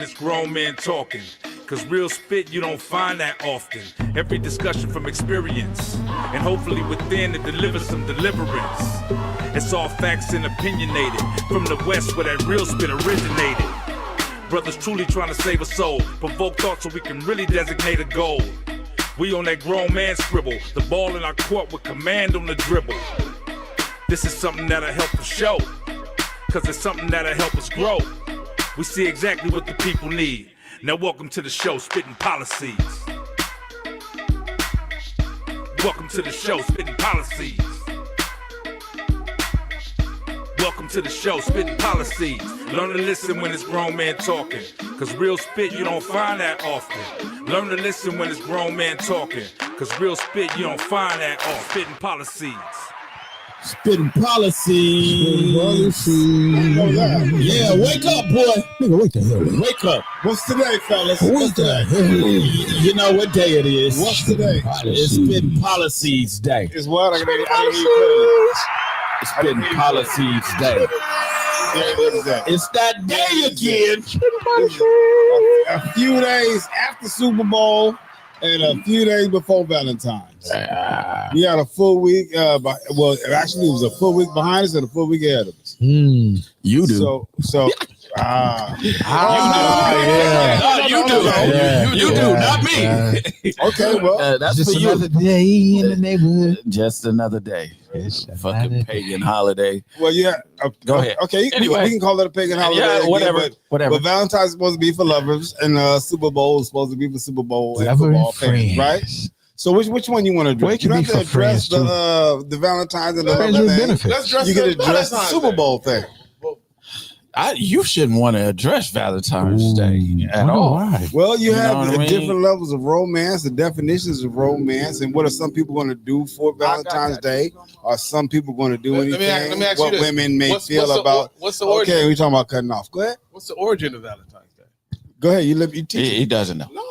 It's grown men talking, cause real spit you don't find that often. Every discussion from experience, and hopefully within it delivers some deliverance. It's all facts and opinionated, from the west where that real spit originated. Brothers truly trying to save a soul, provoke thought so we can really designate a goal. We on that grown man scribble, the ball in our court with command on the dribble. This is something that'll help us show, cause it's something that'll help us grow. We see exactly what the people need. Now welcome to the show, Spitting Policies. Welcome to the show, Spitting Policies. Welcome to the show, Spitting Policies. Learn to listen when it's grown man talking, cause real spit you don't find that often. Learn to listen when it's grown man talking, cause real spit you don't find that often. Spitting Policies. Spitting policy. Yeah, wake up, boy. Nigga, wake the hell up. Wake up. What's today, fellas? What's today? You know what day it is. What's today? It's Spitting Policies Day. It's what? It's Spitting Policies Day. It's that day again. A few days after Super Bowl and a few days before Valentine's. We had a full week. Well, actually, it was a full week behind us and a full week ahead of us. You do. So. You do, not me. Okay, well, that's just for another you. day in the neighborhood. Just another day. It's Fucking another pagan holiday. well, yeah. Go ahead. Okay, Anyway. we can call it a pagan holiday. Yeah, again, whatever. But Valentine's is supposed to be for lovers, and Super Bowl is supposed to be for Super Bowl and Lover football and fans, friends. right? So which one you want to address? Well, it You can don't be have to for friends, address the Valentine's and the Friends lover with thing. benefits. You can address the Super Bowl thing. You shouldn't want to address Valentine's Day at all. Why? Well, you You know have what I the mean? different levels of romance, the definitions of romance, and what are some people going to do for Valentine's Day? Are some people going to do anything? Let me ask you what this. women may feel what's about. What's the origin? Okay, we're talking about cutting off. Go ahead. What's the origin of Valentine's Day? Go ahead. You teach. He doesn't know. No,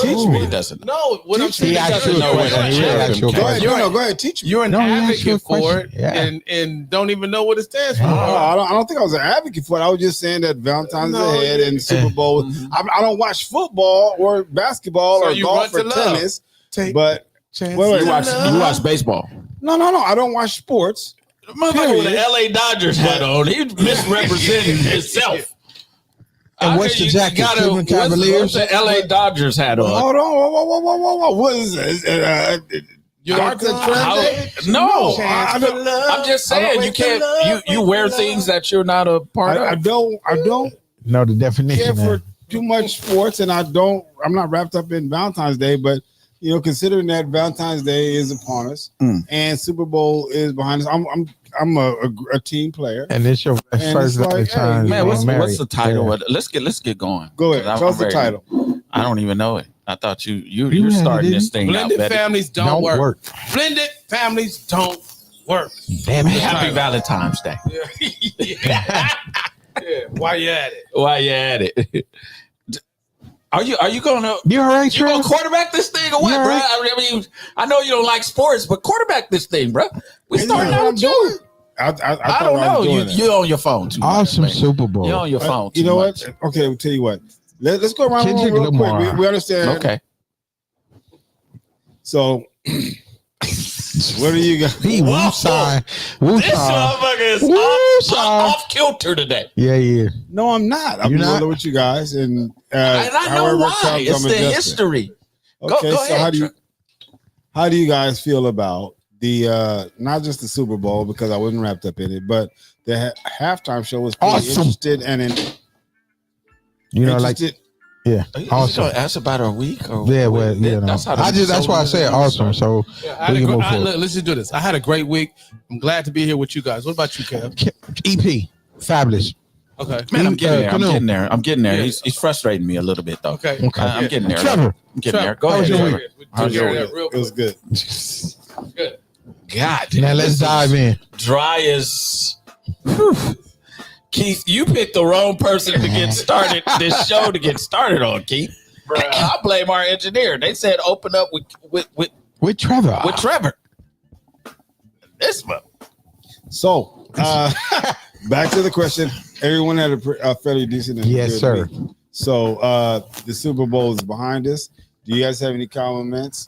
Teach me. He doesn't know. No, what I'm Teach me. saying He is asked you a know what question. He it asked you a Go ahead. question. Go ahead. Teach me. You're an No, he asked you a advocate for question. it Yeah. and don't even know what it stands for. No, I don't think I was an advocate for it. I was just saying that Valentine's No, is ahead and Super Bowl. I don't watch football or basketball So or you golf run or to love. tennis. Take But chance. wait, You watch baseball. no. I don't watch sports. Motherfucker with the LA Dodgers hat on. He misrepresenting himself. And what's the jacket? Cleveland Cavaliers? What's the LA Dodgers hat on? Hold on. Whoa. What is this? You're No, I I'm just saying you can't. You wear things that you're not a part I of. don't No, the care definition. for too much sports, and I'm not wrapped up in Valentine's Day, but considering that Valentine's Day is upon us and Super Bowl is behind us, I'm a team player. And it's your And first it's like, time. hey, Man, what's married. the title? Yeah. of it? Let's get going. Go ahead. 'Cause Tell us the ready. title. I don't even know it. I thought you're had it, starting didn't this thing out. Blended Betty. families don't Don't work. work. Blended families don't work. Damn it. Happy Valentine's Day. Yeah. Why you at it? Why you at it? Are you gonna You all right, you gonna Trev? quarterback this thing or what, You all bro? right? I mean, I know you don't like sports, but quarterback this thing, bro. We starting You know out what with you. I I thought don't I know. was doing that. You're on your phone too much, Awesome man. Super Bowl. You're on your phone too You know much. what? Okay, I'll tell you what. Let's go around the Kendrick room real quick. Lamar. We understand. Okay. So, what do you got? He Whoa. Wu-Sign. This Wu-Sign. motherfucker is Woo-Sign. off kilter today. Yeah. No, I'm not. I'm You're not? rolling with you guys, and And I know however it why. comes, It's I'm the adjusting. history. Okay, Go so ahead. how do you guys feel about the not just the Super Bowl, because I wasn't wrapped up in it, but the halftime show was pretty Awesome. interested and You know, like, interested. yeah. You Awesome. gonna ask about a week or Yeah, well, you know. That's how the That's why I show said is. awesome. So I had we a can gr- move I- forward. look, let's just do this. I had a great week. I'm glad to be here with you guys. What about you, Kev? EP, fabulous. Okay. Man, I'm getting there. I'm Canoe. getting there. I'm getting there. Yeah. He's frustrating me a little bit though. Okay. Okay. I'm getting there. Trevor. I'm getting there. Go how ahead. was your Trevor. week? How's your Yeah, week? real It was quick. good. Good. God. Now let's dive in. Dry as. Keith, you picked the wrong person to get started. This show to get started on, Keith. I blame our engineer. They said open up With Trevor. with Trevor. This one. So, back to the question. Everyone had a fairly decent and Yes, good sir. week. So the Super Bowl is behind us. Do you guys have any comments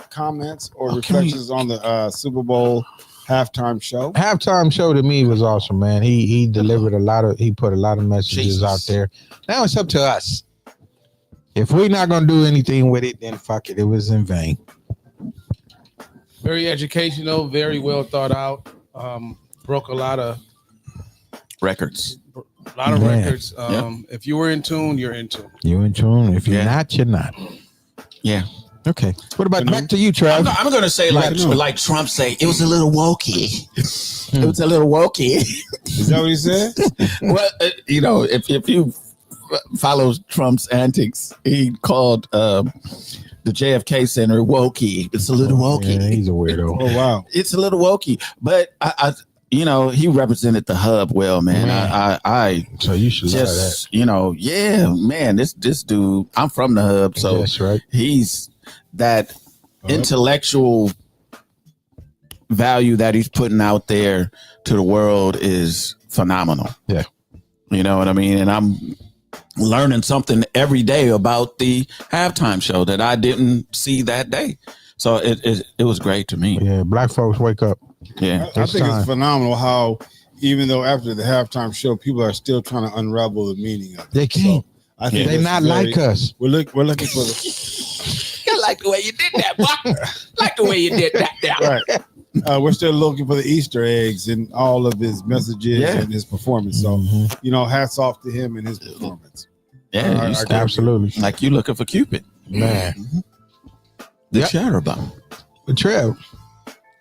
or reflections on the Super Bowl halftime show? Halftime show to me was awesome, man. He delivered he put a lot of messages out there. Now it's up to us. If we're not gonna do anything with it, then fuck it. It was in vain. Very educational, very well thought out. Broke a lot of Records. Man. records. If you were in tune, you're in tune. You in tune. If you're Yeah. not, you're not. Yeah. Okay. What about back to you, Trav? I'm going to say like Trump say, it was a little wokey. It was a little wokey. Is that what he said? Well, you know, if you follow Trump's antics, he called the JFK Center wokey. It's a little wokey. Yeah, he's a weirdo. Oh wow. It's a little wokey, but I you know, he represented the hub well, man. I So you should love that. just, you know, yeah, man, this dude, I'm from the hub, so That's right. he's that intellectual value that he's putting out there to the world is phenomenal. Yeah. You know what I mean? And I'm learning something every day about the halftime show that I didn't see that day. So it was great to me. Yeah, black folks wake up. Yeah. I think time. it's phenomenal how even though after the halftime show, people are still trying to unravel the meaning of it. They can't. I think They're it's not very- like us. We're looking for the I like the way you did that, boy. Like the way you did that there. right. We're still looking for the Easter eggs in all of his messages and his performance. So, you know, hats off to him and his performance. Yeah, you Absolutely. like you looking for Cupid. Man. The Chatterbot. But Trev,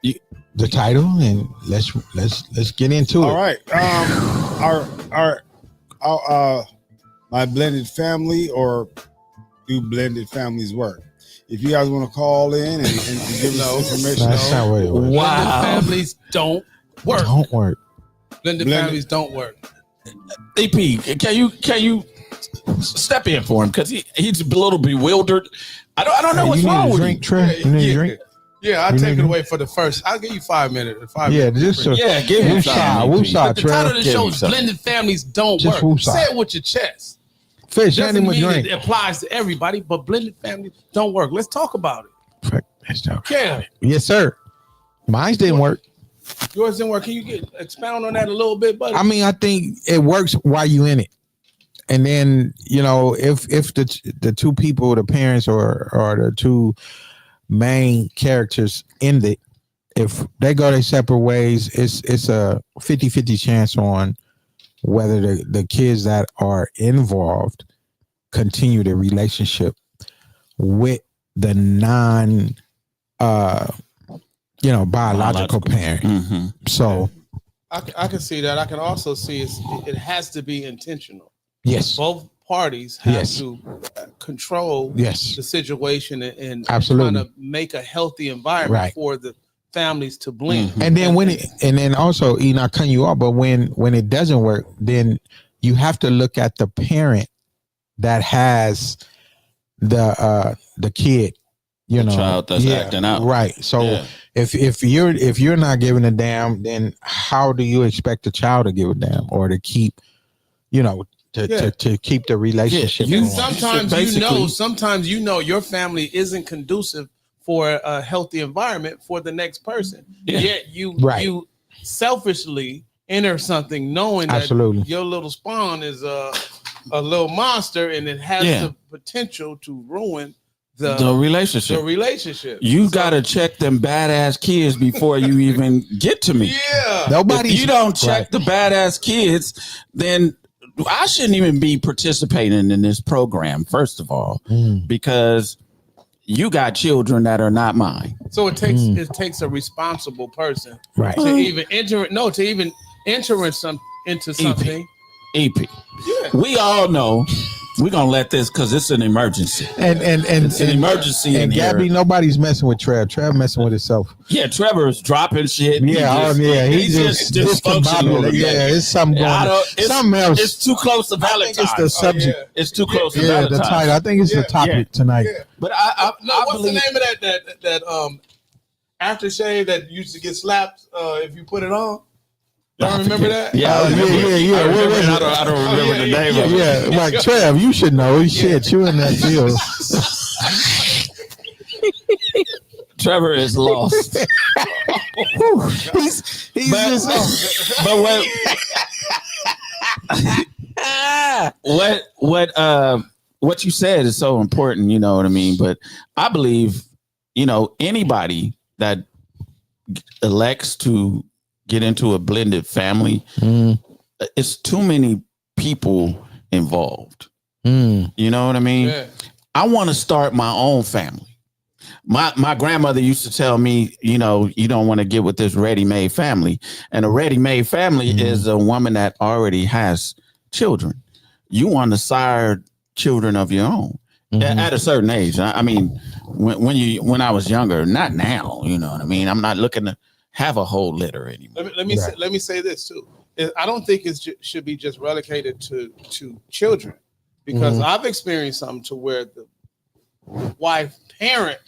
the title, and let's get into it. All right. Our my blended family, or do blended families work? If you guys want to call in and give us information, That's not what it was. Blended families don't work. Don't work. Blended families don't work. AP, can you step in for him because he's a little bewildered. I don't know Hey, what's you wrong need a with drink, you. Trev? You need a drink? Yeah, I'll You take need it to- away for the first. I'll give you 5 minutes. 5 Yeah, minutes. just Yeah, give him some. woosah, But the title Trev. of the show is Give me some. Blended Families Don't Just Work. woosah. Say it with your chest. Fish, hand Doesn't him a mean drink. it applies to everybody, but blended families don't work. Let's talk about it. Fuck, that's dope. Yeah, Yes, sir. Mine didn't work. yours didn't work. Can you expound on that a little bit, buddy? I mean, I think it works while you in it. And then, you know, if the two people, the parents or the two main characters end it, if they go their separate ways, it's a 50-50 chance on whether the kids that are involved continue the relationship with the biological parent. Mm-hmm. So I can see that. I can also see it has to be intentional. yes, Both parties have Yes. to control yes, the situation and Absolutely. kind of make a healthy environment Right. for the families to blend. and then also, not cutting you off, but when it doesn't work, then you have to look at the parent that has the kid, you know, child that's acting out. right. So Yeah. if you're not giving a damn, then how do you expect the child to give a damn or to keep, to keep the relationship Yeah, And going? sometimes you know your family isn't conducive for a healthy environment for the next person. Yeah. Yet you Right. selfishly enter something knowing Absolutely. that your little spawn is a little monster and it has Yeah. the potential to ruin The the relationship. relationship. You So- got to check them badass kids before you even get to me. Yeah. Nobody. If you don't check the badass kids, then I shouldn't even be participating in this program, first of all, because you got children that are not mine. So it takes a responsible person Right. to even enter into something. EP. Yeah. We all know we're going to let this because it's an emergency. And It's an emergency in And Gabby, here. nobody's messing with Trev. Trev messing with himself. Yeah, Trevor's dropping shit. He's just just dysfunctional. Yeah, it's something going on. Something else. It's too close to I think Valentine's. it's the subject. It's too close to Yeah, the Valentine's. title. I think it's the topic tonight. But I What's believe the name of that aftershave that used to get slapped if you put it on? Y'all remember that? Yeah, I remember. yeah. I, What remember was it. it? I don't remember the name of it. Yeah, like Trev, you should know. Shit, you in that field. Trevor is lost. He's But- just But what you said is so important, you know what I mean? But I believe, you know, anybody that elects to get into a blended family, it's too many people involved. You know what I mean? Yeah. I want to start my own family. My grandmother used to tell me, you know, you don't want to get with this ready-made family. And a ready-made family is a woman that already has children. You want to sire children of your own at a certain age. I mean, when I was younger, not now, you know what I mean? I'm not looking to have a whole litter anymore. Let me say this too. I don't think it should be just relegated to children, because I've experienced something to where the wife parent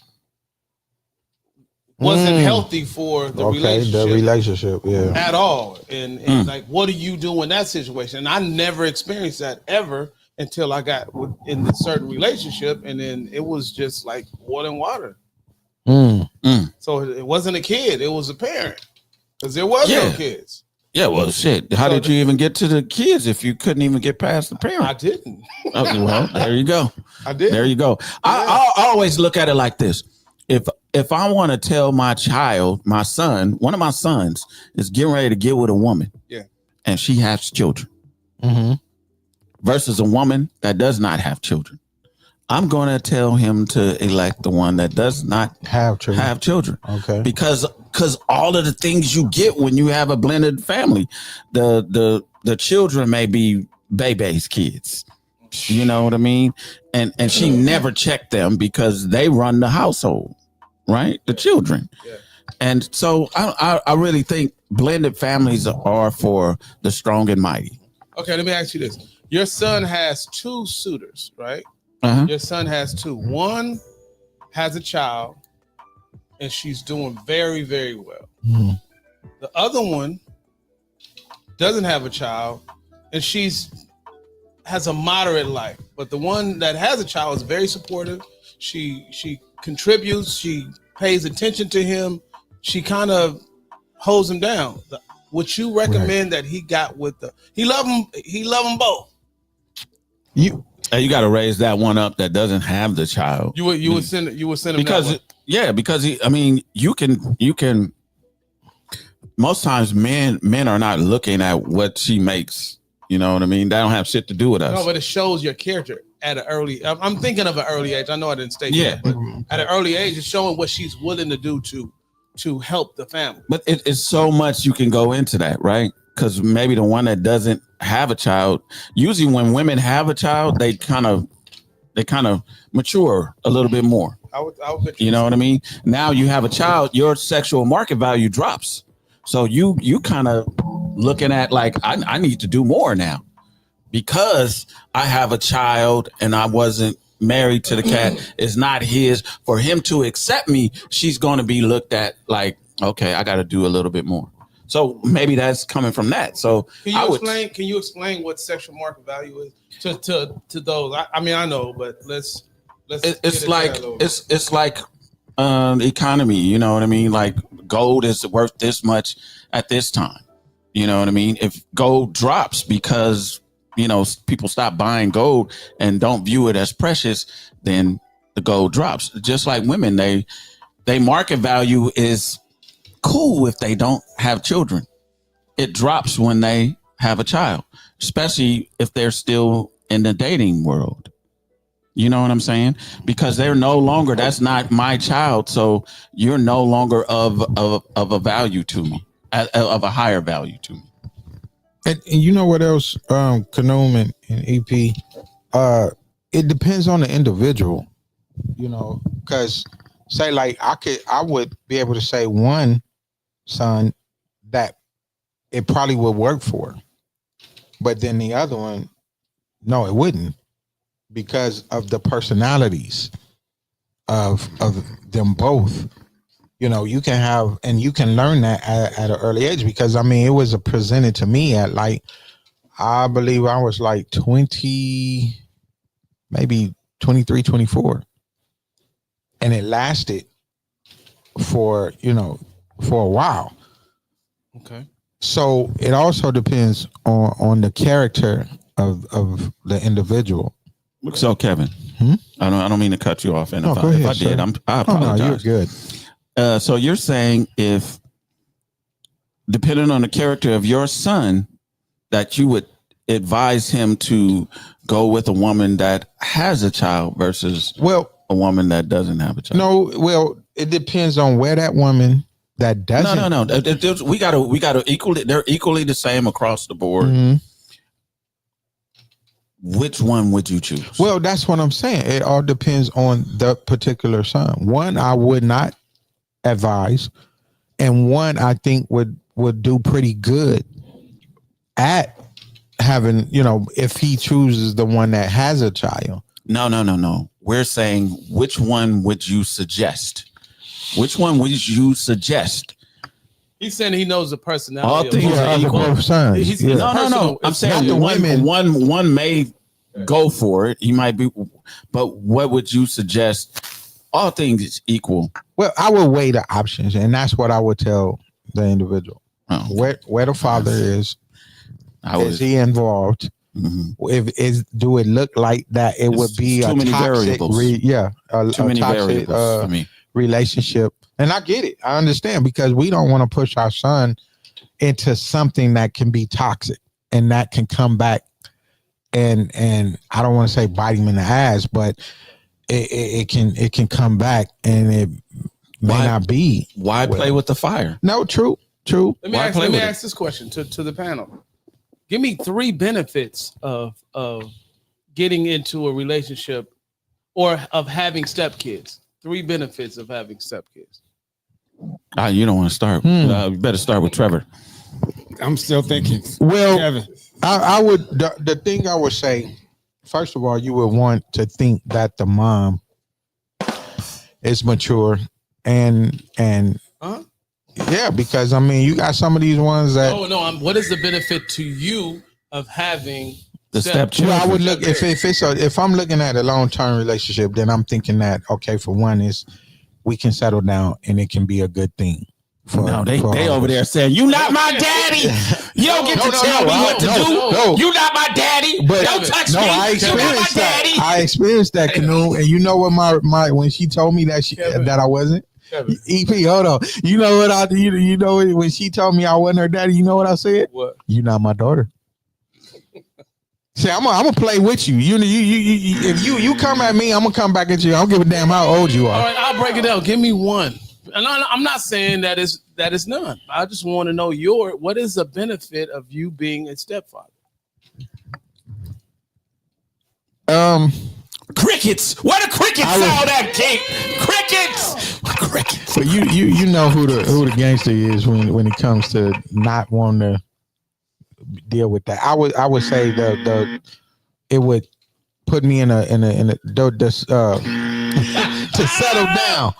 wasn't healthy for the relationship yeah. at all. And like, what do you do in that situation? And I never experienced that ever until I got in the certain relationship, and then it was just like water and water. So it wasn't a kid, it was a parent, because there was no kids. Yeah, well, shit. How did you even get to the kids if you couldn't even get past the parent? I didn't. Okay, well, there you go. I did. There you go. I always look at it like this. If I want to tell my child, my son, one of my sons is getting ready to get with a woman, and she has children, versus a woman that does not have children, I'm going to tell him to elect the one that does not Have children. Okay. Because all of the things you get when you have a blended family, the children may be baby's kids. You know what I mean? And she never checked them because they run the household, right? The children. Yeah. And so I really think blended families are for the strong and mighty. Okay, let me ask you this. Your son has two suitors, right? Your son has two. One has a child, and she's doing very, very well. The other one doesn't have a child, and has a moderate life. But the one that has a child is very supportive. She contributes. She pays attention to him. She kind of holds him down. Would you recommend that he got with he love them both? You got to raise that one up that doesn't have the child. You would send him because you can. Most times, men are not looking at what she makes. You know what I mean? They don't have shit to do with us. No, but it shows your character at an early. I'm thinking of an early age. I know I didn't state that, but at an early age, it's showing what she's willing to do to help the family. But it's so much you can go into that, right? Because maybe the one that doesn't have a child, usually when women have a child, they kind of mature a little bit more. I would you know what I mean? Now you have a child, your sexual market value drops. So you kind of looking at like, I need to do more now because I have a child and I wasn't married to the cat. It's not his. For him to accept me, she's going to be looked at like, okay, I got to do a little bit more. So maybe that's coming from that. So can you explain what sexual market value is to those? I mean, I know, but let's. It's like economy. You know what I mean? Like gold is worth this much at this time. You know what I mean? If gold drops because people stop buying gold and don't view it as precious, then the gold drops. Just like women, they market value is cool if they don't have children. It drops when they have a child, especially if they're still in the dating world. You know what I'm saying? Because they're no longer, that's not my child. So you're no longer of a value to me, of a higher value to me. And you know what else, Kanum and EP? It depends on the individual, because say like I would be able to say one son that it probably would work for, but then the other one, no, it wouldn't, because of the personalities of them both. You know, you can have, and you can learn that at an early age, because I mean, it was presented to me at like, I believe I was like 20, maybe 23, 24. And it lasted for, you know, for a while. Okay. So it also depends on the character of the individual. So Kevin, I don't mean to cut you off, and No, if go I ahead, did, sir. I Oh, apologize. no, you're good. So you're saying, if depending on the character of your son, that you would advise him to go with a woman that has a child versus a woman that doesn't have a child? No, well, it depends on where that woman that doesn't. No. We gotta equally. They're equally the same across the board. Mm-hmm. Which one would you choose? Well, that's what I'm saying. It all depends on the particular son. One I would not advise, and one I think would do pretty good at having, you know, if he chooses the one that has a child. No. We're saying, which one would you suggest? Which one would you suggest? He's saying he knows the personality. All things are equal. Both sons. No. I'm saying one may go for it. He might be, but what would you suggest? All things is equal. Well, I would weigh the options, and that's what I would tell the individual. Where the father is he involved? Mm-hmm. Do it look like that? It would be too many variables. Too many variables for me. Relationship. And I get it. I understand, because we don't want to push our son into something that can be toxic and that can come back and I don't want to say bite him in the ass, but it can come back and it may not be. Why play with the fire? No, true. Let me ask this question to the panel. Give me 3 benefits of getting into a relationship or of having stepkids. 3 benefits of having stepkids. You don't want to start. You better start with Trevor. I'm still thinking. Well, Kevin. I would. The thing I would say, first of all, you would want to think that the mom is mature and yeah, because I mean, you got some of these ones that. What is the benefit to you of having the stepchild? Well, I would look if I'm looking at a long-term relationship, then I'm thinking that, okay, for one is we can settle down and it can be a good thing. They over there saying, "You not my daddy. You don't get to tell me what to do. You not my daddy. But don't touch me. I experienced that. I experienced that, Canoe. And you know what? My when she told me that that I wasn't. EP, hold on. You know what you know when she told me I wasn't her daddy, you know what I said? What? You not my daughter. Say, I'm gonna play with you. You if you come at me, I'm gonna come back at you. I don't give a damn how old you are. All right, I'll break it down. Give me one. And I'm not saying that is none. I just want to know what is the benefit of you being a stepfather? Crickets. What a cricket sound that King. Crickets. But you know who the gangster is when it comes to not wanting to deal with that. I would say it would put me in a to settle down.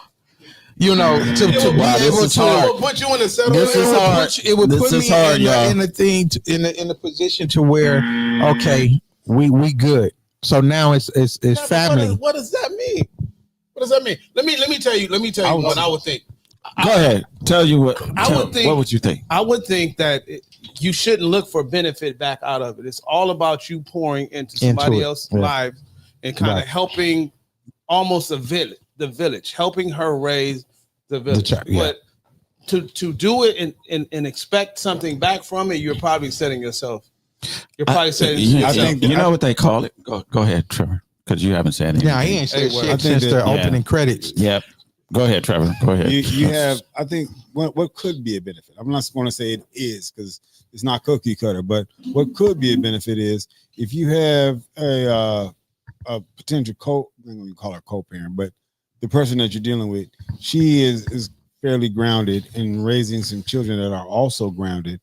You know, to be able to put you in a settle. This is hard. It would put me in a thing in a position to where, okay, we good. So now it's family. What does that mean? What does that mean? Let me tell you what I would think. Go ahead. Tell you what. What would you think? I would think that you shouldn't look for benefit back out of it. It's all about you pouring into somebody else's life and kind of helping almost the village, helping her raise the village. But to do it and expect something back from it, you're probably setting yourself. You're probably setting yourself. I think you know what they call it. Go ahead, Trevor, because you haven't said anything. Yeah, he ain't said shit since the opening credits. Yep. Go ahead, Trevor. Go ahead. You have, I think, what could be a benefit. I'm not going to say it is because it's not cookie cutter, but what could be a benefit is if you have a potential I'm going to call her co-parent, but the person that you're dealing with, she is fairly grounded in raising some children that are also grounded.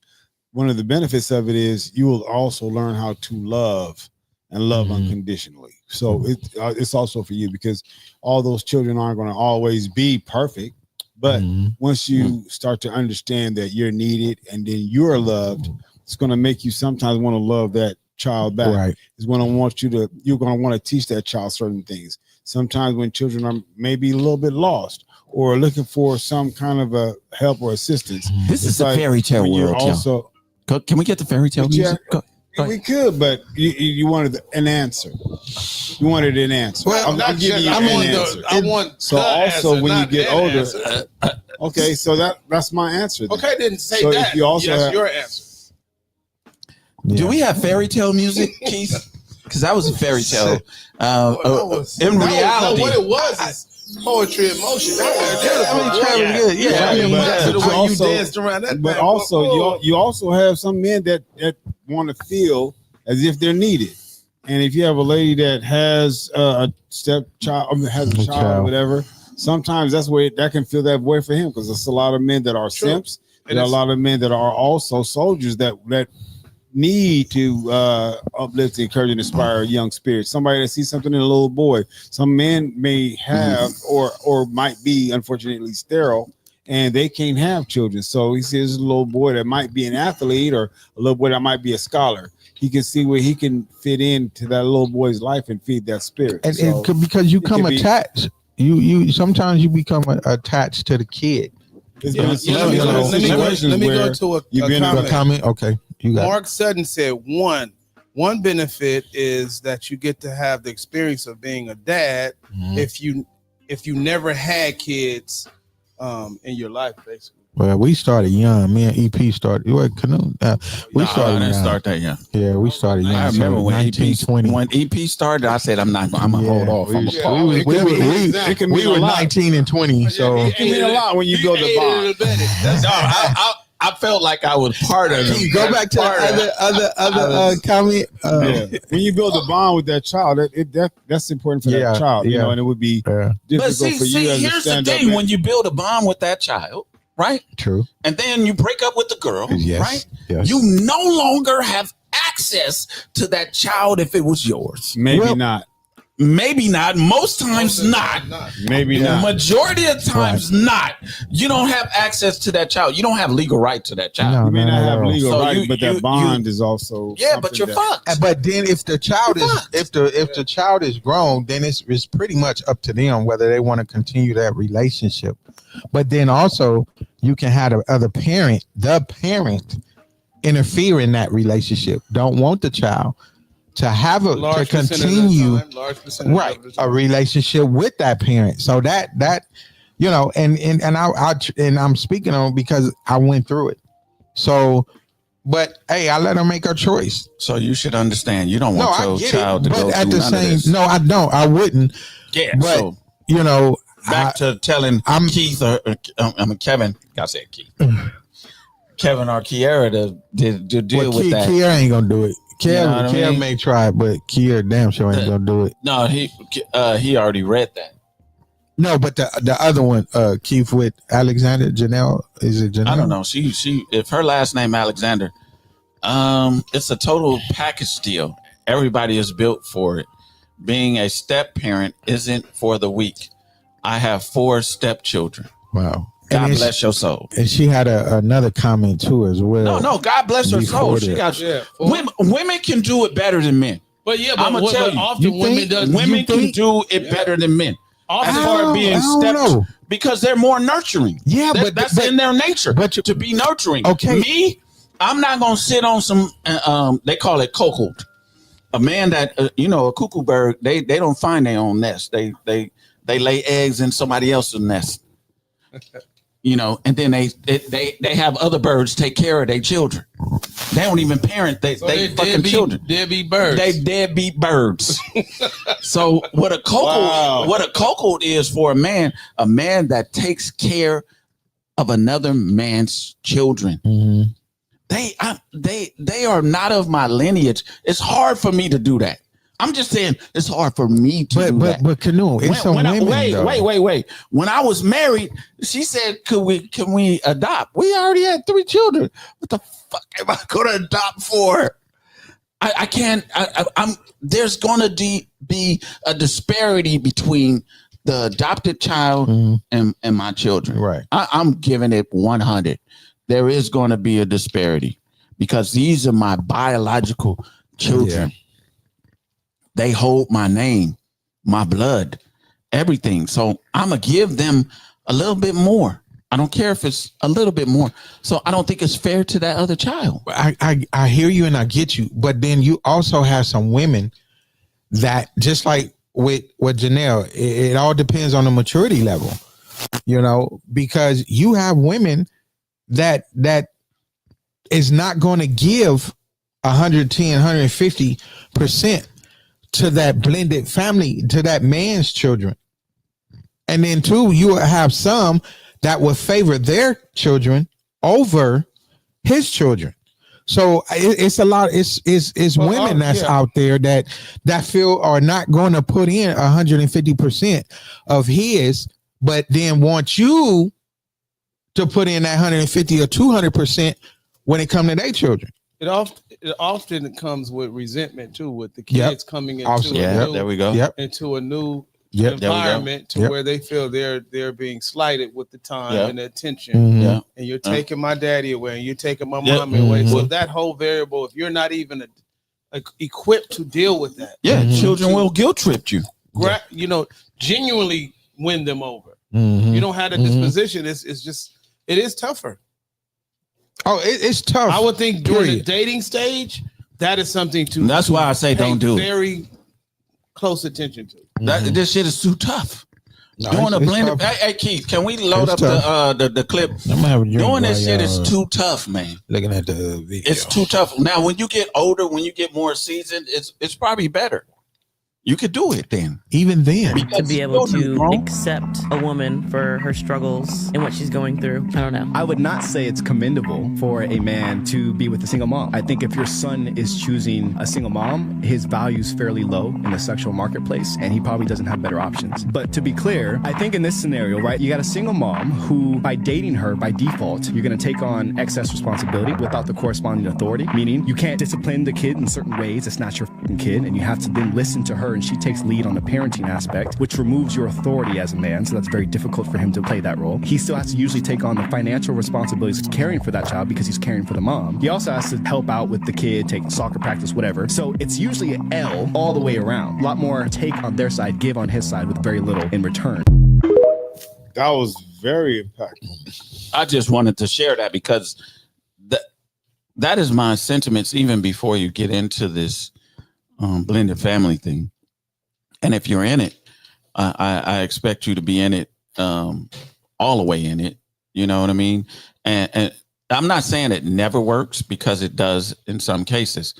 One of the benefits of it is you will also learn how to love and love unconditionally. So it's also for you because all those children aren't going to always be perfect, But once you start to understand that you're needed and then you're loved, it's going to make you sometimes want to love that child back. Right. It's going to want you're going to want to teach that child certain things. Sometimes when children are maybe a little bit lost or looking for some kind of a help or assistance. This is a fairy tale world. Also, can we get the fairy tale music? We could, but you wanted an answer. You wanted an answer. Well, I'm giving you an answer. I want so also answer, when you get older, okay, so that's my answer. Then. Okay, I didn't say so that. If you also that's have, your answer. Do we have fairy tale music, Keith? Because that was a fairy tale. In reality, what it was is poetry in motion. But also, you also have some men that want to feel as if they're needed. And if you have a lady that has a stepchild, has a child, or whatever, sometimes that's where that can fill that void for him because there's a lot of men that are simps. There are a lot of men that are also soldiers that need to uplift, encourage, and inspire young spirits. Somebody that sees something in a little boy. Some men may have or might be unfortunately sterile, and they can't have children. So he sees a little boy that might be an athlete or a little boy that might be a scholar. He can see where he can fit into that little boy's life and feed that spirit. And so because you come attached, you sometimes you become attached to the kid. Let me go to a comment. Okay, you got Mark Sutton said one benefit is that you get to have the experience of being a dad if you never had kids in your life, basically. Well, we started young. Me and EP started. Canoe. We started. I didn't start that young. Yeah, we started young. I remember when 1920. When EP started, I said, I'm gonna hold off. We were 19 and 20. So it can mean a lot when you build a bond. I felt like I was part of it. Go back to other comment. When you build a bond with that child, that's important for that child, you know, and it would be difficult for you. Here's the thing: when you build a bond with that child, right? True. And then you break up with the girl, right? Yes. You no longer have access to that child if it was yours. Maybe not. Maybe not. Most times not. Maybe not. Majority of times not. You don't have access to that child. You don't have legal right to that child. No, you may not have legal right, but that bond is also but you're fucked. But then if the child if the child is grown, then it's pretty much up to them whether they want to continue that relationship. But then also you can have the parent interfere in that relationship. Don't want the child to have to continue a relationship with that parent. So that you know, and I'm speaking on because I went through it. So, but hey, I let her make her choice. So you should understand. You don't want your child to go through none of this. No, I don't. I wouldn't. Yeah. But so you know, back to telling Keith or Kevin. I said Keith. Kevin or Kiera to deal with that. Kiera ain't gonna do it. Kiera may try, but Kiera damn sure ain't gonna do it. No, he already read that. No, but the other one, Keith with Alexander Janelle, is it Janelle? I don't know. She if her last name Alexander, it's a total package deal. Everybody is built for it. Being a step parent isn't for the weak. I have 4 stepchildren. Wow. God bless your soul. And she had another comment too as well. No, God bless her soul. She got women can do it better than men. But I'm gonna tell you, often women can do it better than men. As far as being steps, because they're more nurturing. Yeah, but that's in their nature. But to be nurturing. Okay, me, I'm not gonna sit on some. They call it cocoa. A man that a cuckoo bird. They don't find their own nest. They lay eggs in somebody else's nest. And then they have other birds take care of their children. They don't even parent they fucking children. Deadbeat birds. They deadbeat birds. So what a cocoa is for a man that takes care of another man's children. Mm-hmm. They are not of my lineage. It's hard for me to do that. I'm just saying it's hard for me to do that. But Canoe, it's some women. Wait. When I was married, she said, "Can we adopt?" We already had 3 children. What the fuck am I going to adopt for? I can't. There's going to be a disparity between the adopted child and my children. Right. I'm giving it 100. There is going to be a disparity because these are my biological children. Yeah. They hold my name, my blood, everything. So I'm going to give them a little bit more. I don't care if it's a little bit more. So I don't think it's fair to that other child. I hear you and I get you. But then you also have some women that, just like with Janelle, it all depends on the maturity level, you know, because you have women that is not going to give 110, 150% to that blended family, to that man's children. And then too, you have some that would favor their children over his children. So it's a lot. It's women that's out there that feel are not going to put in 150% of his, but then want you to put in that 150 or 200% when it comes to their children. It often comes with resentment too, with the kids coming into into a new environment to where they feel they're being slighted with the time and the attention. And you're taking my daddy away, and you're taking my mommy away. So that whole variable, if you're not even equipped to deal with that, children will guilt trip you. You know, genuinely win them over. You don't have the disposition. It is tougher. Oh, it's tough. I would think during the dating stage, that is something to. That's why I say don't do it. Very close attention to. This shit is too tough. No, doing a blended. Hey, Keith, can we load up the clip? Doing this shit is too tough, man. Looking at the video, it's too tough. Now, when you get older, when you get more seasoned, it's probably better. You could do it then. Even then. To be able to accept a woman for her struggles and what she's going through. I don't know. I would not say it's commendable for a man to be with a single mom. I think if your son is choosing a single mom, his value's fairly low in the sexual marketplace, and he probably doesn't have better options. But to be clear, I think in this scenario, right, you got a single mom who, by dating her, by default, you're going to take on excess responsibility without the corresponding authority, meaning you can't discipline the kid in certain ways. It's not your kid, and you have to then listen to her, and she takes lead on the parenting aspect, which removes your authority as a man, so that's very difficult for him to play that role. He still has to usually take on the financial responsibilities of caring for that child because he's caring for the mom. He also has to help out with the kid, take soccer practice, whatever. So it's usually an L all the way around. A lot more take on their side, give on his side with very little in return. That was very impactful. I just wanted to share that because that is my sentiments even before you get into this blended family thing. And if you're in it, I expect you to be in it all the way in it. You know what I mean? And I'm not saying it never works, because it does in some cases.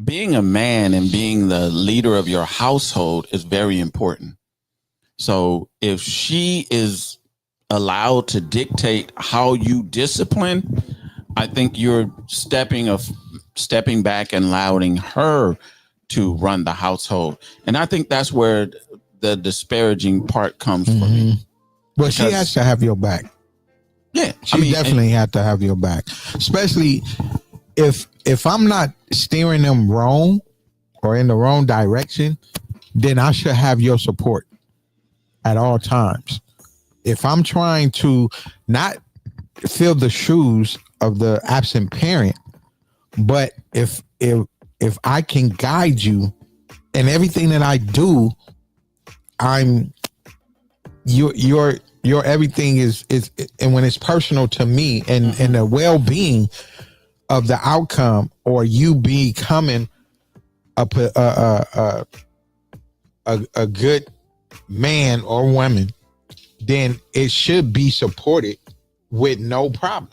Being a man and being the leader of your household is very important. So if she is allowed to dictate how you discipline, I think you're stepping back and allowing her to run the household. And I think that's where the disparaging part comes from me. Well, she has to have your back. Yeah. She definitely had to have your back. Especially if I'm not steering them wrong or in the wrong direction, then I should have your support at all times. If I'm trying to not fill the shoes of the absent parent, but if I can guide you in everything that I do, your everything is, and when it's personal to me and the well-being of the outcome, or you becoming a good man or woman, then it should be supported with no problem.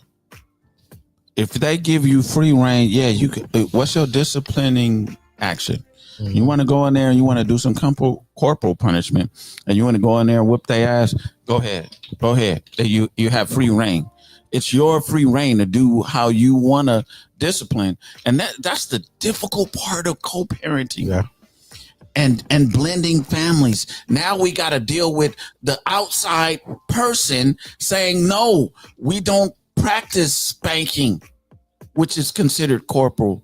If they give you free reign, you could. What's your disciplining action? Mm-hmm. You want to go in there and you want to do some corporal punishment, and you want to go in there and whip their ass. Go ahead. You have free reign. It's your free reign to do how you want to discipline, and that's the difficult part of co-parenting. Yeah. And blending families. Now we got to deal with the outside person saying, no, we don't practice spanking, which is considered corporal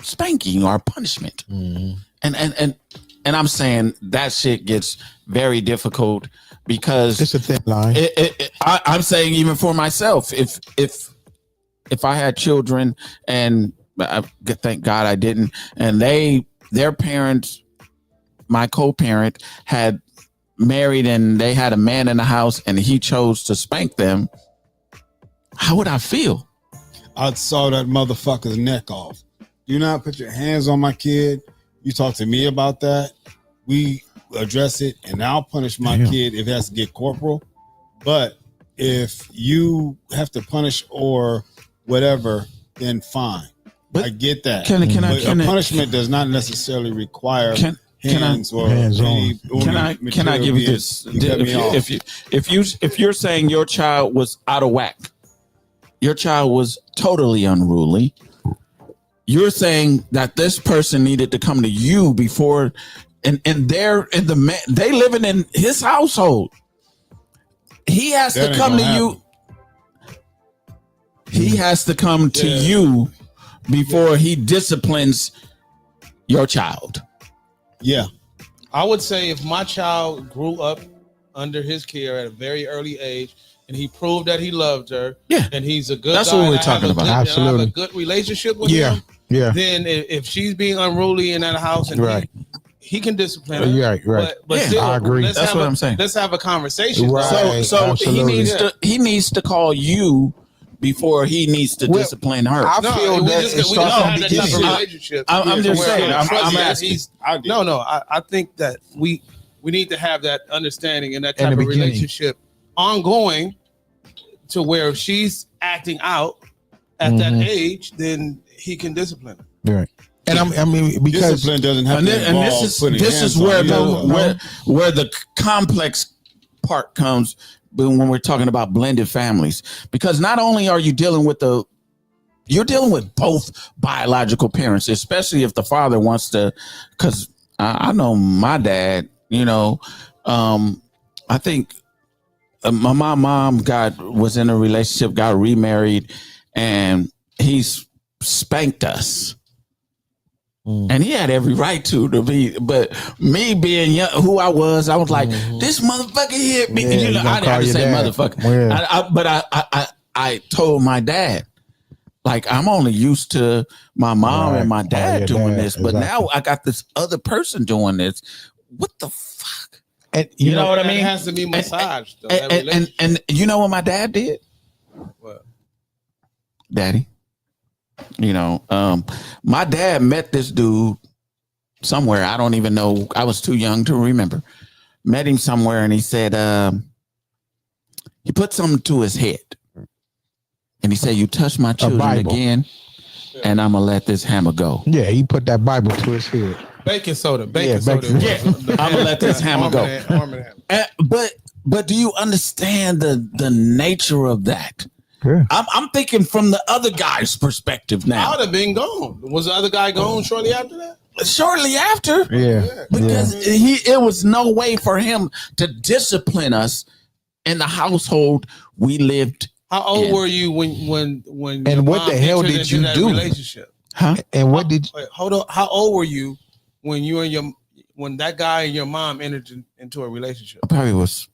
spanking or punishment. Mm-hmm. And And I'm saying that shit gets very difficult because It's a thin line. I'm saying even for myself, if I had children, and thank God I didn't, and their parents, my co-parent, had married and they had a man in the house and he chose to spank them, how would I feel? I'd saw that motherfucker's neck off. Do not put your hands on my kid. You talk to me about that. We address it, and I'll punish my kid if it has to get corporal. But if you have to punish or whatever, then fine. But I get that. Punishment does not necessarily require hands or hands-on. Can I give you this? If you're saying your child was out of whack, your child was totally unruly, you're saying that this person needed to come to you before, and they living in his household. He has to come to you. He has to come to you before he disciplines your child. Yeah. I would say if my child grew up under his care at a very early age and he proved that he loved her, and he's a good That's guy, what we're talking about. Absolutely. have a good relationship with him, then if she's being unruly in that house and he can discipline her. Right. But still, I agree. That's what I'm saying. Let's have a conversation. Right. So he needs to call you before he needs to discipline her. I feel I'm just saying. I'm asking. I think that we need to have that understanding and that type of relationship ongoing, to where if she's acting out at that age, then he can discipline her. Right. And I mean, because discipline doesn't have to involve this is where the complex part comes when we're talking about blended families, because not only are you dealing with you're dealing with both biological parents, especially if the father wants to, because I know my dad, I think my mom was in a relationship, got remarried, and he's spanked us. And he had every right to be, but me being young, who I was like, this motherfucker hit me. I didn't have to say motherfucker. But I told my dad, like, I'm only used to my mom and my dad doing this, but now I got this other person doing this. What the fuck? And you know what I mean? It has to be massaged. And you know what my dad did? What? Daddy. My dad met this dude somewhere. I don't even know. I was too young to remember. Met him somewhere, and he said, he put something to his head. And he said, you touch my children again, and I'm going to let this hammer go. Yeah, he put that Bible to his head. Baking soda. I'm going to let this hammer go. But do you understand the nature of that? Yeah. I'm thinking from the other guy's perspective now. I would have been gone. Was the other guy gone shortly after that? Shortly after. Yeah. Because it was no way for him to discipline us in the household we lived. How old were you when and what the hell did you do? Relationship? Huh? And what did wait, hold on. How old were you when that guy and your mom entered into a relationship? I probably was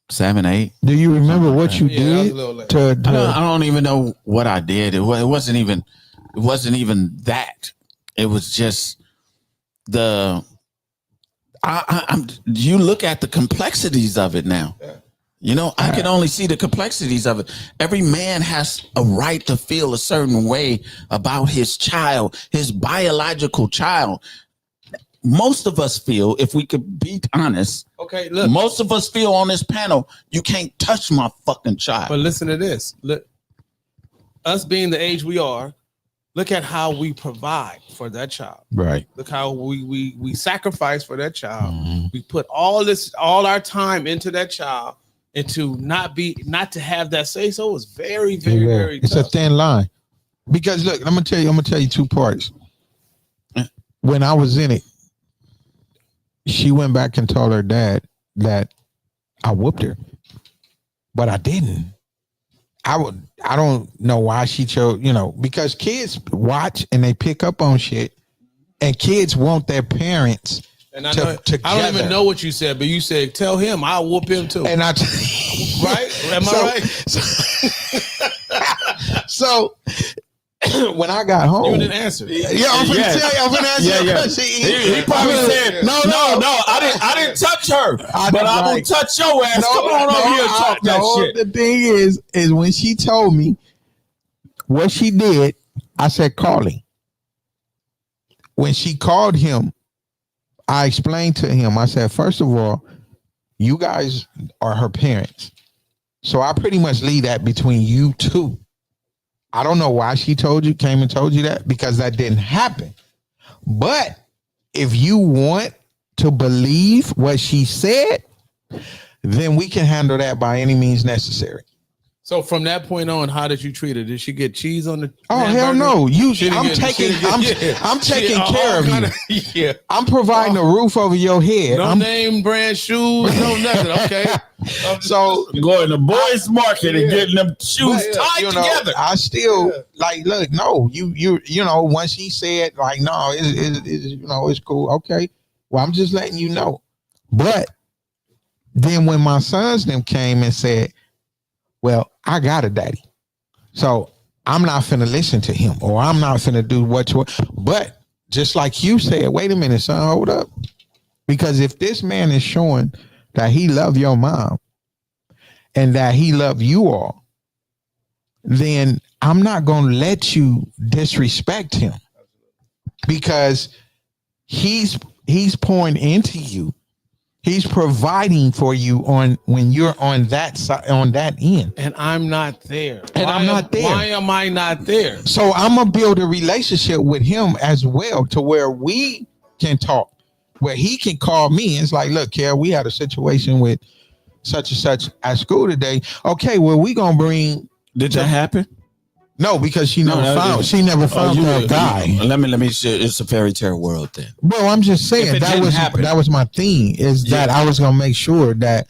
7, 8. Do you remember what you did? I don't even know what I did. It wasn't even that. It was just you look at the complexities of it now. Yeah. I can only see the complexities of it. Every man has a right to feel a certain way about his child, his biological child. Most of us feel, if we could be honest, okay, look, most of us feel on this panel, you can't touch my fucking child. But listen to this. Look, us being the age we are, look at how we provide for that child. Right. Look how we sacrifice for that child. Mm-hmm. We put all our time into that child, and to not to have that say so is very, very, very it's tough. A thin line. Because look, I'm gonna tell you two parts. When I was in it, she went back and told her dad that I whooped her, but I didn't. I don't know why she chose, because kids watch and they pick up on shit, and kids want their parents And I don't even know what you said, but you said, tell him I'll whoop him too. And right? Am I right? So when I got home, you didn't answer. Yeah, I'm gonna tell you. I'm gonna answer your question. He probably said, no, I didn't touch her, but I'm gonna touch your ass. Come on over here and talk that shit. The thing is when she told me what she did, I said, call him. When she called him, I explained to him, I said, first of all, you guys are her parents. So I pretty much leave that between you two. I don't know why she came and told you that, because that didn't happen. But if you want to believe what she said, then we can handle that by any means necessary. So from that point on, how did you treat her? Did she get cheese on the? Oh hell no! I'm taking care of you. I'm providing a roof over your head. No name brand shoes, no nothing. Okay. So going to boys market and getting them shoes tied together. I still look. No, you know. Once he said no, it's cool. Okay. Well, I'm just letting you know. But then when my sons them came and said, well, I got a daddy, so I'm not finna listen to him, or I'm not finna do what you want. But just like you said, wait a minute, son, hold up. Because if this man is showing that he loved your mom and that he loved you all, then I'm not going to let you disrespect him, because he's pouring into you. He's providing for you when you're on that side, on that end. And I'm not there. I'm not there. Why am I not there? So I'm going to build a relationship with him as well, to where we can talk, where he can call me. It's like, look, Kel, we had a situation with such and such at school today. Okay, well, we going to bring. Did that happen? No, because she never found that guy. Let me say, it's a fairy tale world then. Bro, I'm just saying that was my thing, is that I was gonna make sure that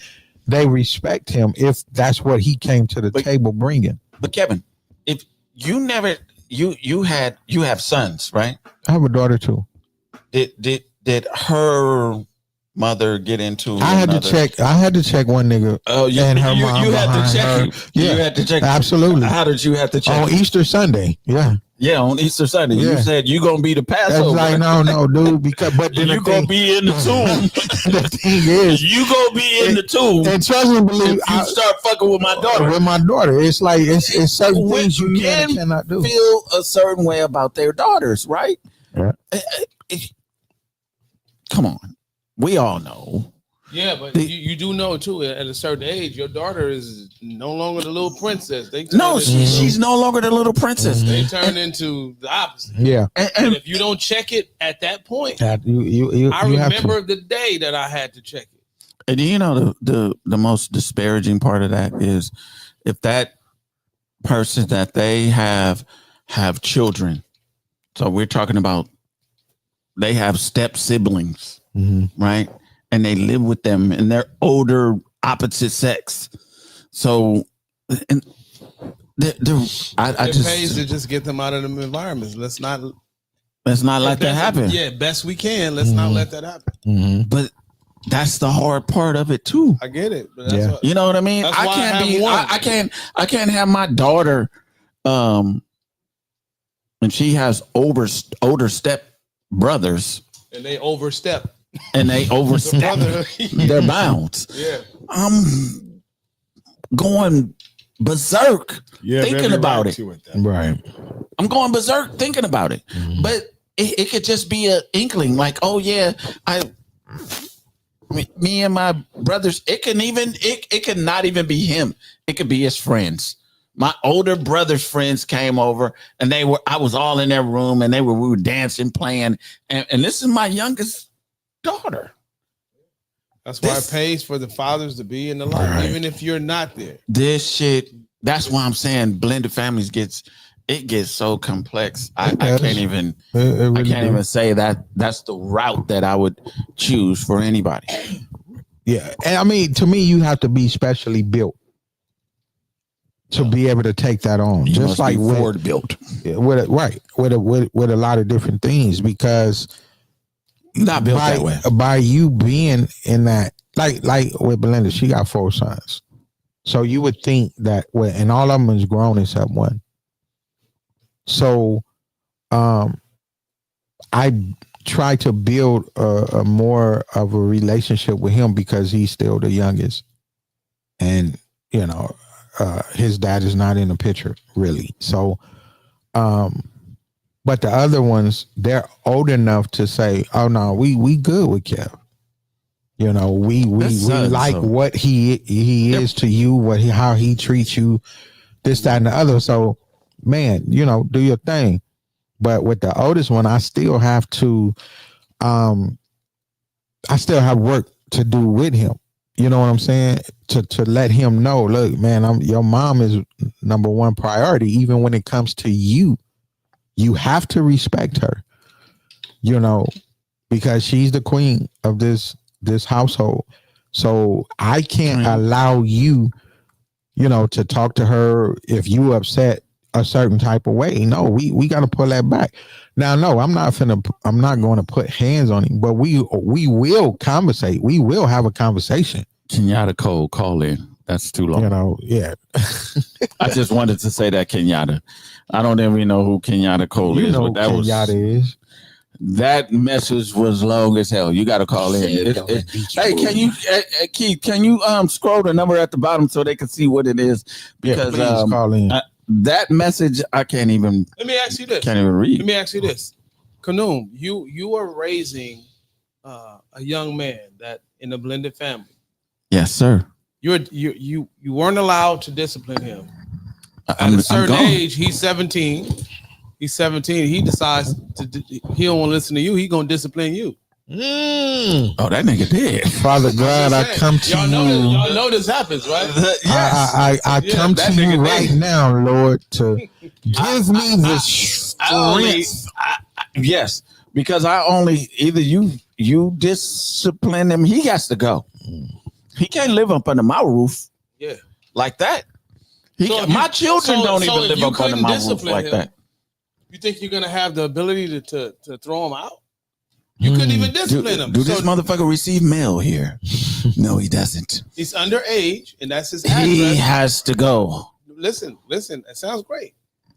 they respect him if that's what he came to the table bringing. But Kevin, if you never you have sons, right? I have a daughter too. Did her mother get into? I had to check one nigga. Oh, and her mom. You had to check. Yeah, you had to check. Absolutely. How did you have to check? On Easter Sunday. Yeah. Yeah, on Easter Sunday. Yeah. You said you gonna be the Passover. That's like no, dude. Because then you gonna be in the tomb. The thing is, you gonna be in the tomb. And trust me, believe if you start fucking with my daughter. With my daughter, it's like it's certain things you cannot do. Feel a certain way about their daughters, right? Yeah. Come on, we all know. Yeah, but you do know too. At a certain age, your daughter is no longer the little princess. She's no longer the little princess. They turn into the opposite. Yeah, and if you don't check it at that point, I remember the day that I had to check it. And you know the most disparaging part of that is if that person that they have children. So we're talking about they have step siblings, right? And they live with them, and they're older, opposite sex. So, and it pays to just get them out of them environments. Let's not let that happen. Yeah, best we can. Let's not let that happen. But that's the hard part of it too. I get it. But you know what I mean? I can't have my daughter, and she has older step brothers, and they overstep. And they overstep their bounds. Yeah, I'm going berserk thinking about it. Right, I'm going berserk thinking about it. But it could just be an inkling, like, oh yeah, me and my brothers. It could not even be him. It could be his friends. My older brother's friends came over, and I was all in their room, and we were dancing, playing, and this is my youngest daughter. That's why it pays for the fathers to be in the life, even if you're not there. This shit. That's why I'm saying blended families gets so complex. I can't even. I can't even say that that's the route that I would choose for anybody. Yeah, and I mean, to me, you have to be specially built to be able to take that on. Just like Ford built. With a lot of different things, because Not built by, that way. By you being in that, like with Belinda, she got 4 sons. So you would think that, and all of them is grown except one. So, I try to build a more of a relationship with him because he's still the youngest, and his dad is not in the picture really. So, but the other ones, they're old enough to say, "Oh no, we good with Kev." We like what he is to you, how he treats you, this, that, and the other. So, man, do your thing. But with the oldest one, I still have to, I still have work to do with him. You know what I'm saying? To let him know, look, man, your mom is number one priority. Even when it comes to you, you have to respect her. Because she's the queen of this household. So I can't allow you, to talk to her if you upset a certain type of way. No, we got to pull that back. Now, no, I'm not going to put hands on him, but we will conversate. We will have a conversation. Kenyatta Cole, call in. That's too long. Yeah. I just wanted to say that Kenyatta. I don't even know who Kenyatta Cole is. Know but who Kenyatta is. That message was long as hell. You got to call in. Hey, can you, Keith? Can you scroll the number at the bottom so they can see what it is? Because please call in. That message, I can't even. Let me ask you this. Can't even read. Let me ask you this, Kanoum. You are raising a young man that in a blended family. Yes, sir. You weren't allowed to discipline him. At a certain age, he's 17. He's 17. He decides he don't want to listen to you. He gonna discipline you. Oh, that nigga did. Father God, I come to y'all you. Y'all know this happens, right? Yes. I come to you right now, Lord, to give me the strength. Yes, because either you discipline him. He has to go. He can't live up under my roof. Yeah, like that. My children don't even live up under my roof like that. You think you're gonna have the ability to throw him out? You couldn't even discipline him. Do this motherfucker receive mail here? No, he doesn't. He's underage, and that's his address. He has to go. Listen. It sounds great,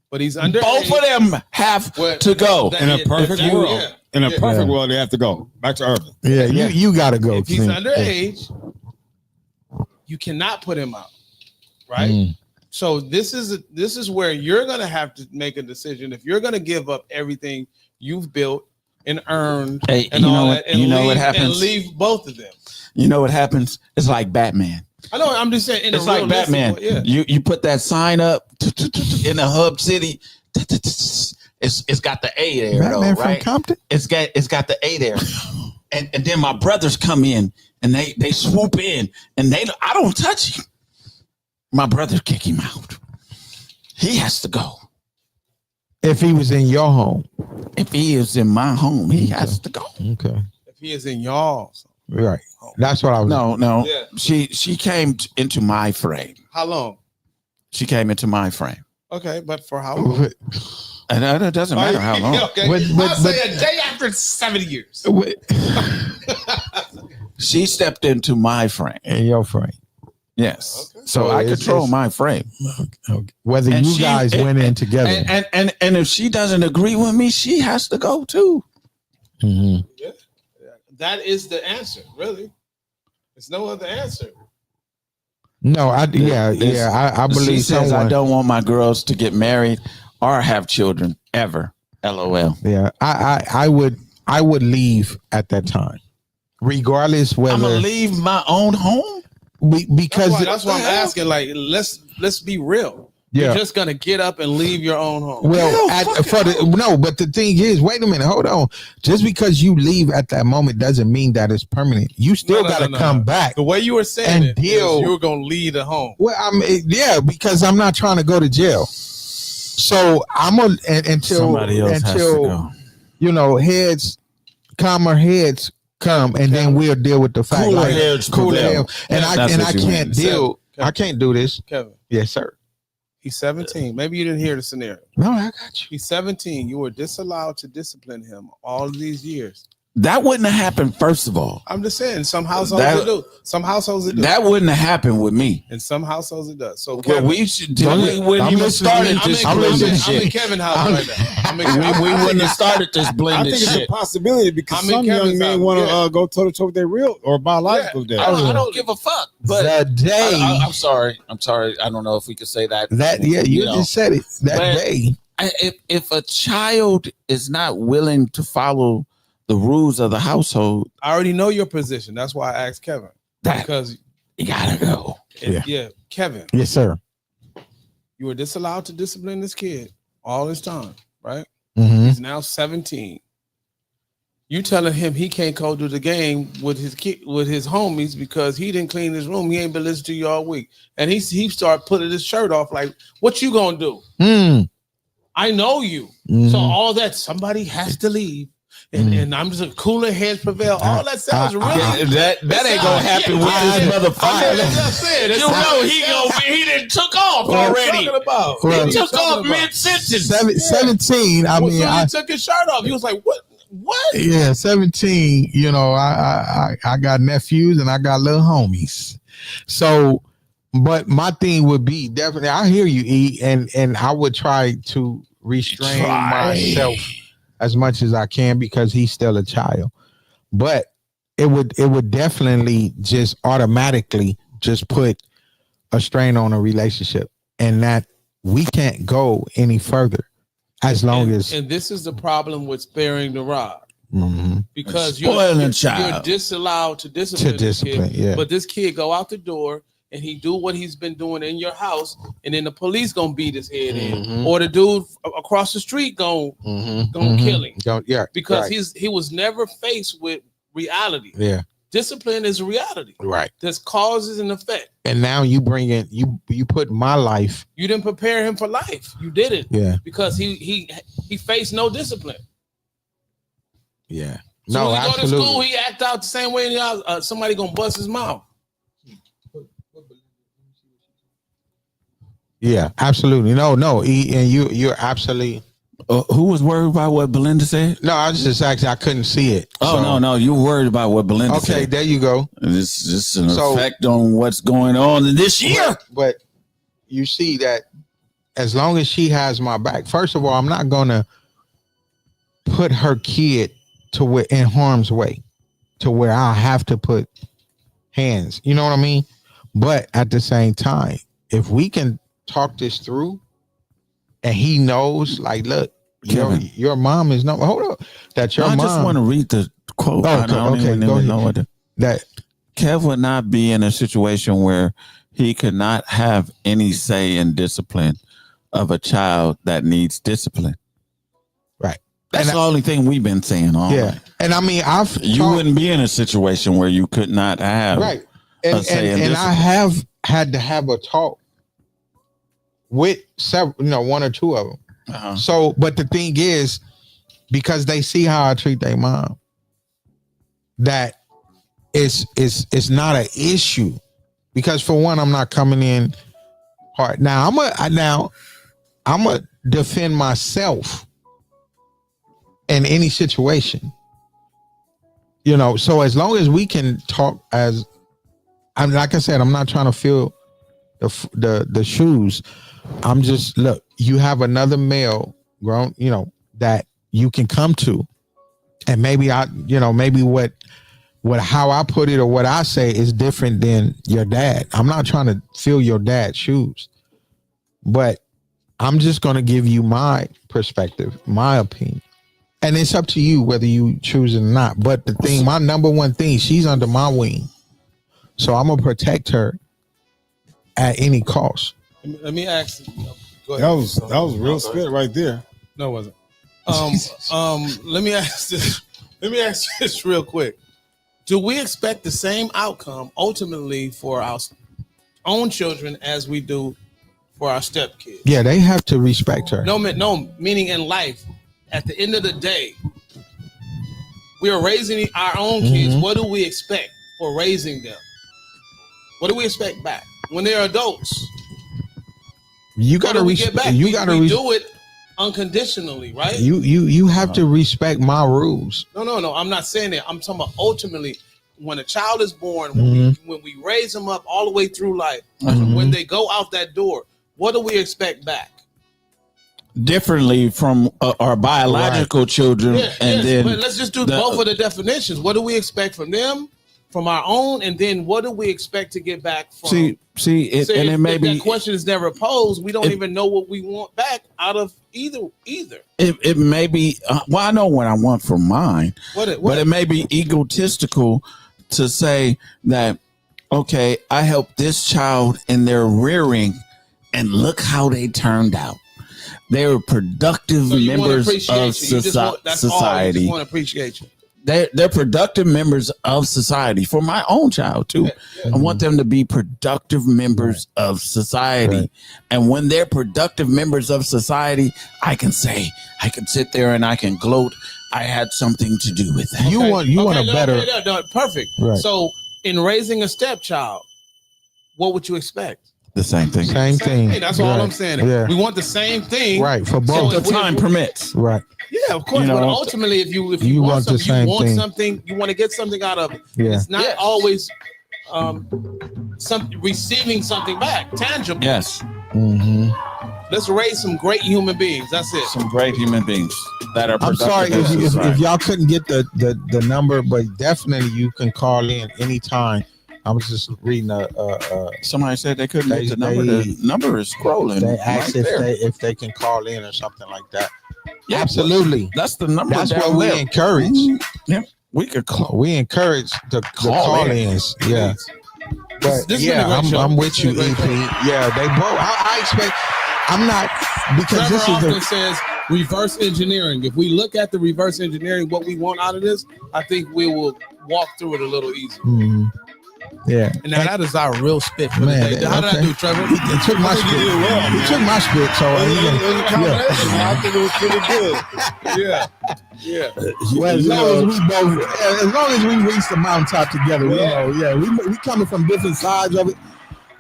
but he's underage. Both of them have to go. In a perfect world. In a perfect world, they have to go back to Urban. Yeah, you got to go. If he's underage, you cannot put him out, right? So this is where you're gonna have to make a decision. If you're gonna give up everything you've built and earned, and all that, and what happens? And leave both of them. You know what happens? It's like Batman. I know. I'm just saying. It's like Batman. Yeah. You put that sign up in the hub city. It's got the A there, Batman though, right? From Compton. It's got the A there, and then my brothers come in and they swoop in and I don't touch him. My brothers kick him out. He has to go. If he was in your home. If he is in my home, he has to go. Okay. If he is in y'all's. Right. That's what I was. No. Yeah. She came into my frame. How long? She came into my frame. Okay, but for how long? And it doesn't matter how long. Okay. I'll say a day after 7 years. She stepped into my frame. In your frame. Yes. Okay. So I control my frame. Okay. Whether you guys went in together. And if she doesn't agree with me, she has to go too. Mm-hmm. Yeah. That is the answer, really. There's no other answer. No, I believe she says someone. I don't want my girls to get married or have children ever. LOL. Yeah, I would leave at that time, regardless whether I'm gonna leave my own home. Because that's why I'm asking. Like, let's be real. Yeah. You're just gonna get up and leave your own home. Well, but the thing is, wait a minute, hold on. Just because you leave at that moment doesn't mean that it's permanent. You still got to come back. The way you were saying and deal. You were gonna leave the home. Well, because I'm not trying to go to jail. So I'm until somebody else has to go. Heads come, and then we'll deal with the fact. Cooler heads prevail. And I can't deal. Kevin. I can't do this. Kevin. Yes, sir. He's 17. Maybe you didn't hear the scenario. No, I got you. He's 17. You were disallowed to discipline him all of these years. That wouldn't have happened. First of all, I'm just saying, some households it do. Some households it do. That wouldn't have happened with me. In some households it does. So Kevin, we should do it when I'm you listening. started I'm this I'm blended in shit. Kevin's house right now. We wouldn't have started this I blended think it's shit. a possibility because I'm in some young Kevin's men house, want to yeah. go toe to toe with their real or biological dad. I don't give a fuck. But That day, I'm sorry. I don't know if we could say that. you know. just said it. That But- day. If a child is not willing to follow the rules of the household, I already know your position. That's why I asked Kevin. that Because you gotta go. Kevin, Yes, sir. you were disallowed to discipline this kid all this time, right? Mm-hmm. He's now 17. You telling him he can't go to the game with his kid, with his homies because he didn't clean his room. He ain't been listening to you all week, and he started putting his shirt off. Like, what you gonna do? I know you. So all that somebody has to leave. And I'm just a cooler heads prevail. All that sounds really That ain't gonna happen with this motherfucker. You know he didn't took off already. He took off mid sentence. 17. I mean, he took his shirt off. He was like, "What? Yeah, 17. You know, I got nephews and I got little homies. So, but my thing would be definitely. I hear you, E, and I would try to restrain myself as much as I can because he's still a child. But it would definitely just automatically just put a strain on a relationship, and that we can't go any further as long as. And this is the problem with sparing the rod. Mm-hmm. Because Spoiling you're child. disallowed to discipline, this kid, yeah. But this kid go out the door and he do what he's been doing in your house, and then the police gonna beat his head in, or the dude across the street gonna kill him. Because he was never faced with reality. Yeah. Discipline is a reality. Right. There's causes and effect. And now you bring in you put my life. You didn't prepare him for life. You didn't. Yeah. Because he faced no discipline. Yeah. So No, when he absolutely. go to school, he act out the same way. Somebody gonna bust his mouth. Yeah, absolutely. No, E, and you're absolutely. Who was worried about what Belinda said? No, I was just actually I couldn't see it. Oh no, you worried about what Belinda said. Okay, there you go. This is an effect on what's going on in this year. But you see that as long as she has my back, first of all, I'm not gonna put her kid in harm's way to where I have to put hands. You know what I mean? But at the same time, if we can talk this through and he knows, like, look, your mom is not, hold up, that your mom. I just want to read the quote. Oh, okay, go ahead. That Kev would not be in a situation where he could not have any say in discipline of a child that needs discipline. Right. That's the only thing we've been saying all yeah. night. And I mean, you wouldn't be in a situation where you could not have right. And I have had to have a talk with several, one or two of them. Uh-huh. So, but the thing is, because they see how I treat their mom, that it's not an issue. Because for one, I'm not coming in hard. Now I'm a defend myself in any situation. So as long as we can talk, like I said, I'm not trying to fill the shoes. I'm just, look, you have another male grown, that you can come to, and maybe maybe how I put it or what I say is different than your dad. I'm not trying to fill your dad's shoes, but I'm just going to give you my perspective, my opinion. And it's up to you whether you choose it or not. But the thing, my number one thing, she's under my wing. So I'm going to protect her at any cost. Let me ask. Go ahead. That was real spit right there. No, it wasn't. Let me ask this. Let me ask this real quick. Do we expect the same outcome ultimately for our own children as we do for our stepkids? Yeah, they have to respect her. No, meaning in life. At the end of the day, we are raising our own kids. What do we expect for raising them? What do we expect back when they're adults? You got to get back. We do it unconditionally, right? You have to respect my rules. No. I'm not saying that. I'm talking about ultimately when a child is born, when we raise them up all the way through life, when they go out that door, what do we expect back? Differently from our biological children, then but let's just do both of the definitions. What do we expect from them, from our own, and then what do we expect to get back from? It may be that question is never posed. We don't even know what we want back out of either. It may be. Well, I know what I want from mine, but it may be egotistical to say that. Okay, I helped this child in their rearing, and look how they turned out. They were productive members of society. You want appreciation. They're productive members of society. For my own child too, I want them to be productive members of society. Right. And when they're productive members of society, I can sit there and I can gloat. I had something to do with that. You want a better. Perfect. Right. So in raising a stepchild, what would you expect? The same thing. Same thing. Hey, that's all I'm saying. Yeah. We want the same thing. Right. For both. So the time permits. Right. Yeah, of course. But ultimately, if you want something, you want to get something out of it. Yeah. It's not always receiving something back, tangible. Yes. Mm-hmm. Let's raise some great human beings. That's it. Some great human beings that are productive. I'm sorry if y'all couldn't get the number, but definitely you can call in anytime. I was just reading somebody said they couldn't get the number. The number is scrolling. They asked if they can call in or something like that. Yeah, absolutely. That's the number. That's what we encourage. Yeah, we could call. We encourage the call-ins. Yeah. But this I'm with you, EP. Yeah, they both. I expect. I'm not because Trevor this often says reverse engineering. If we look at the reverse engineering, what we want out of this, I think we will walk through it a little easier. Mm-hmm. Yeah. And now that is our real spit for the day. How did I do, Trevor? He took my spit. He took my spit, so I think it was pretty good. Yeah. Well, as long as we reach the mountaintop together, we coming from different sides of it.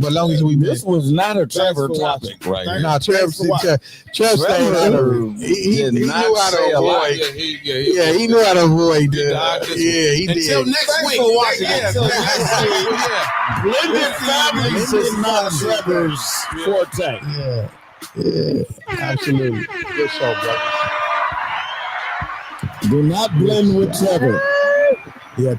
But as long as this was not a Trevor topic, right? No, Trevor stayed out of he knew how to avoid. He knew how to avoid. He did. Until next week. For watching. Until next week. Blended families is not Trevor's forte. Yeah, absolutely. Good show, brother. Do not blend with Trevor. Yeah.